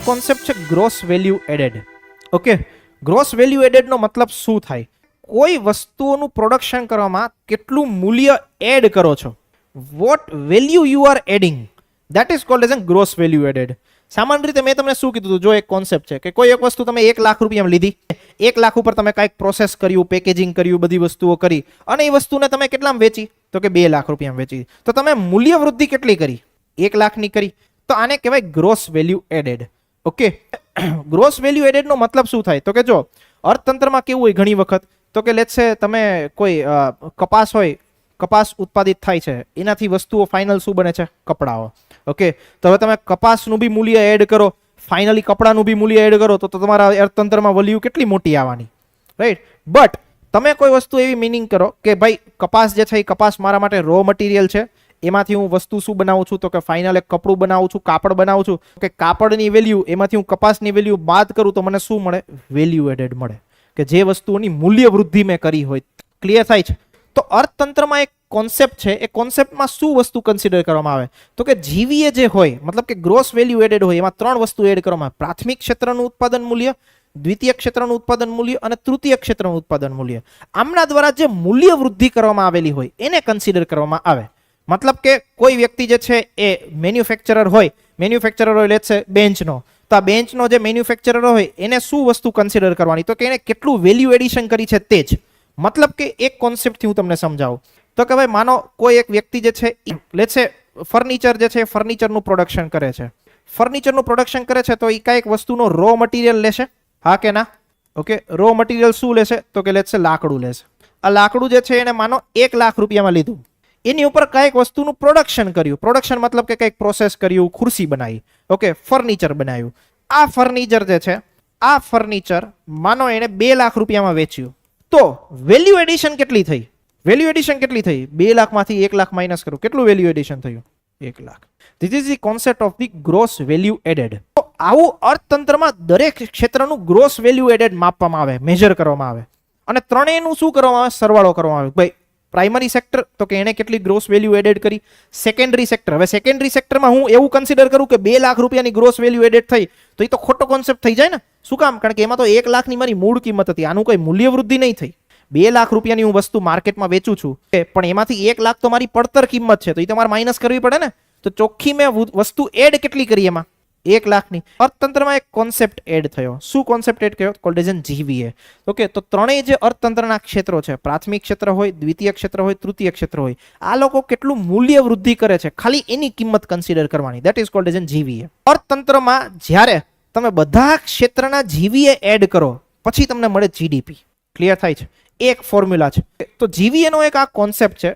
Concept છે gross value added. Okay, gross value added નો મતલબ શું થાય? કોઈ વસ્તુઓનું પ્રોડક્શન કરવામાં કેટલું મૂલ્ય એડ કરો છો, what value you are adding, that is called as gross value added. સામાન્ય રીતે મેં તમને શું કીધું હતું, જો એક કોન્સેપ્ટ છે કે કોઈ એક વસ્તુ તમે 1 લાખ રૂપિયામાં લીધી, 1 લાખ ઉપર તમે કાંઈક પ્રોસેસ કર્યું, પેકેજિંગ કર્યું, બધી વસ્તુઓ કરી, અને એ વસ્તુને તમે કેટલામાં વેચી? તો કે 2 લાખ રૂપિયામાં વેચી. તો તમે મૂલ્ય વૃદ્ધિ કેટલી કરી? 1 લાખની કરી. તો આને કહેવાય gross value added. Okay, gross value added નો મતલબ શું થાય? તો કે જો અર્થતંત્રમાં કેવું હોય ઘણી વખત, તો કે લેટ્સ સે તમે કોઈ કપાસ હોય, કપાસ ઉત્પાદિત થાય છે, એનાથી વસ્તુઓ ફાઇનલ શું બને છે? કપડાઓ. ઓકે, તો હવે તમે કપાસનું બી મૂલ્ય એડ કરો, ફાઇનલી કપડાનું બી મૂલ્ય એડ કરો, તો તમારા અર્થતંત્રમાં વેલ્યુ કેટલી મોટી આવવાની, રાઈટ? બટ તમે કોઈ વસ્તુ એવી મિનિંગ કરો કે ભાઈ કપાસ જે છે એ કપાસ મારા માટે રો મટીરિયલ છે, એમાંથી હું વસ્તુ શું બનાવું છું? તો કે ફાઇનલ એક કપડું બનાવું છું, કાપડ બનાવું છું, કે કાપડની વેલ્યુ એમાંથી હું કપાસની વેલ્યુ બાદ કરું તો મને શું મળે? વેલ્યુ એડેડ મળે, કે જે વસ્તુઓની મૂલ્ય વૃદ્ધિ મેં કરી હોય. ક્લિયર થાય છે? તો અર્થતંત્રમાં એક કોન્સેપ્ટ છે, એ કોન્સેપ્ટમાં શું વસ્તુ કન્સિડર કરવામાં આવે? તો કે જીવીએ જે હોય, મતલબ કે ગ્રોસ વેલ્યુ એડેડ હોય, એમાં 3 વસ્તુ એડ કરવામાં આવે: પ્રાથમિક ક્ષેત્રનું ઉત્પાદન મૂલ્ય, દ્વિતીય ક્ષેત્રનું ઉત્પાદન મૂલ્ય અને તૃતીય ક્ષેત્રનું ઉત્પાદન મૂલ્ય. આમના દ્વારા જે મૂલ્ય વૃદ્ધિ કરવામાં આવેલી હોય એને કન્સિડર કરવામાં આવે. મતલબ કે કોઈ વ્યક્તિ જે છે એ મેન્યુફેક્ચરર હોય લેટ્સ સે બેન્ચનો, તો આ બેન્ચનો જે મેન્યુફેક્ચરર હોય એને શું વસ્તુ કન્સિડર કરવાની? તો કે એને કેટલું વેલ્યુ એડિશન કરી છે તે જ. મતલબ કે એક કોન્સેપ્ટથી હું તમને સમજાવું તો કે ભાઈ માનો કોઈ એક વ્યક્તિ જે છે લેટ્સ સે ફર્નિચર જે છે ફર્નિચરનું પ્રોડક્શન કરે છે. ફર્નિચરનું પ્રોડક્શન કરે છે તો એ કાંઈક વસ્તુનો રો મટીરિયલ લેશે, હા કે ના? ઓકે, રો મટીરિયલ શું લેશે? તો કે લેટ્સ સે લાકડું લેશે. આ લાકડું જે છે એને માનો 1 લાખ રૂપિયામાં લીધું, એની ઉપર કાંઈક વસ્તુનું પ્રોડક્શન કર્યું. પ્રોડક્શન મતલબ કે કંઈક પ્રોસેસ કર્યું, ખુરશી બનાવી, ઓકે, ફર્નિચર બનાવ્યું. આ ફર્નિચર જે છે, આ ફર્નિચર માનો એને 2 લાખ રૂપિયામાં વેચ્યું, તો વેલ્યુ એડિશન કેટલી થઈ? વેલ્યુ એડિશન કેટલી થઈ? 2 લાખમાંથી 1 લાખ માઇનસ કરો, કેટલું વેલ્યુ એડિશન થયું? 1 lakh. This is the concept of the gross value added. તો આવું અર્થતંત્રમાં દરેક ક્ષેત્રનું ગ્રોસ વેલ્યુ એડેડ માપવામાં આવે, મેજર કરવામાં આવે, અને ત્રણેયનું શું કરવામાં આવે? સરવાળો કરવામાં આવે. ભાઈ પ્રાઇમરી સેક્ટર, તો કે એને કેટલી ગ્રોસ વેલ્યુ એડેડ કરી. સેકન્ડરી સેક્ટર, હવે સેકન્ડરી સેક્ટરમાં હું એવું કન્સિડર કરું કે 2 લાખ રૂપિયાની ગ્રોસ વેલ્યુ એડેડ થઈ, તો એ તો ખોટો કોન્સેપ્ટ થઈ જાય ને. શું કામ? કારણ કે એમાં તો 1 લાખની મારી મૂળ કિંમત હતી, આનું કોઈ મૂલ્ય વૃદ્ધિ નહીં થઈ. 2 લાખ રૂપિયાની હું વસ્તુ માર્કેટમાં વેચું છું, પણ એમાંથી 1 લાખ તો મારી પડતર કિંમત છે, તો એ તમારે માઇનસ કરવી પડે ને. તો ચોખ્ખી મેં વસ્તુ એડ કેટલી કરી એમાં? 1 લાખની. અર્થતંત્રમાં એક કોન્સેપ્ટ એડ થયો. શું કોન્સેપ્ટ એડ થયો? કોલ્ડ એઝ જીવીએ. ઓકે, તો ત્રણેય જે અર્થતંત્રના ક્ષેત્રો છે, પ્રાથમિક ક્ષેત્ર હોય, દ્વિતીય ક્ષેત્ર હોય, તૃતીય ક્ષેત્ર હોય, આ લોકો કેટલું મૂલ્ય વૃદ્ધિ કરે છે ખાલી એની કિંમત કન્સિડર કરવાની. ધેટ ઇઝ કોલ્ડ એઝ જીવીએ. અર્થતંત્રમાં જ્યારે તમે બધા ક્ષેત્રના જીવીએ એડ કરો પછી તમને મળે જીડીપી. ક્લિયર થાય છે? એક ફોર્મ્યુલા છે. તો જીવીએ નો એક આ કોન્સેપ્ટ છે,